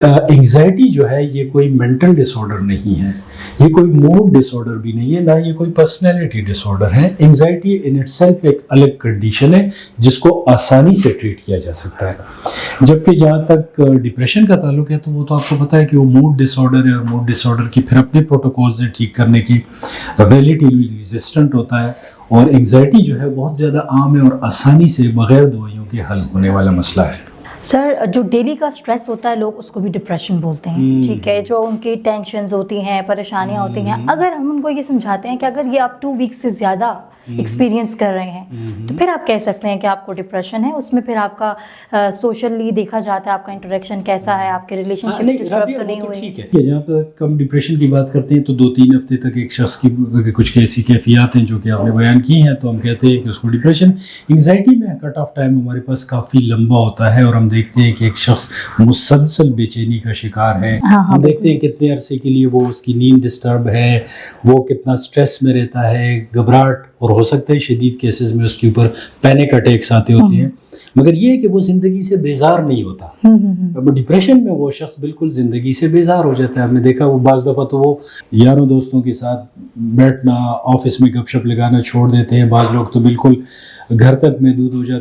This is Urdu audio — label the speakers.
Speaker 1: انگزائٹی جو ہے یہ کوئی مینٹل ڈس آرڈر نہیں ہے، یہ کوئی موڈ ڈس آرڈر بھی نہیں ہے، نہ یہ کوئی پرسنالٹی ڈس آرڈر ہے۔ انگزائٹی ان اٹ سیلف ایک الگ کنڈیشن ہے جس کو آسانی سے ٹریٹ کیا جا سکتا ہے، جبکہ جہاں تک ڈپریشن کا تعلق ہے تو وہ تو آپ کو پتہ ہے کہ وہ موڈ ڈس آرڈر ہے، اور موڈ ڈس آرڈر کی پھر اپنے پروٹوکولز ہیں ٹھیک کرنے کی، ریلیٹیولی ریزسٹنٹ ہوتا ہے، اور انگزائٹی جو ہے بہت زیادہ عام ہے اور آسانی سے بغیر دوائیوں کے حل ہونے والا مسئلہ ہے۔
Speaker 2: سر، جو ڈیلی کا سٹریس ہوتا ہے لوگ اس کو بھی ڈپریشن بولتے ہیں، ٹھیک ہے، جو ان کی ٹینشنز ہوتی ہیں، پریشانیاں ہوتی ہیں، اگر ہم ان کو یہ سمجھاتے ہیں کہ اگر یہ آپ 2 ویک سے زیادہ ایکسپیرینس کر رہے ہیں تو پھر آپ کہہ سکتے ہیں کہ آپ کو ڈپریشن ہے، اس میں پھر آپ کا سوشلی دیکھا جاتا ہے آپ کا انٹریکشن کیسا ہے، آپ کے ریلیشن شپ ڈسٹرب تو نہیں ہوئے۔
Speaker 1: ٹھیک ہے، جہاں تک ہم ڈپریشن کی بات کرتے ہیں تو 2-3 ہفتے تک ایک شخص کی کچھ ایسی کیفیات ہیں جو کہ آپ نے بیان کی ہیں تو ہم کہتے ہیں کہ اس کو ڈپریشن۔ انگزائٹی میں کٹ آف ٹائم ہمارے پاس کافی لمبا ہوتا ہے، اور ہم دیکھتے ہیں کہ ایک شخص مسلسل بے چینی کا شکار ہے، ہم دیکھتے ہیں کتنے عرصے کے لیے وہ اس کی نیند ڈسٹرب ہے، وہ کتنا سٹریس میں رہتا ہے، گھبراہٹ، اور ہو سکتا ہے شدید کیسز میں اس کے اوپر پینک اٹیکس آتے ہوتے ہیں، مگر یہ ہے کہ وہ زندگی سے بیزار نہیں ہوتا۔ اب ڈپریشن میں وہ شخص بالکل زندگی سے بیزار ہو جاتا ہے۔ ہم نے دیکھا وہ بعض دفعہ تو وہ یاروں دوستوں کے ساتھ بیٹھنا، آفس میں گپ شپ لگانا چھوڑ دیتے ہیں، بعض لوگ تو بالکل گھر تک محدود ہو جاتے ہیں۔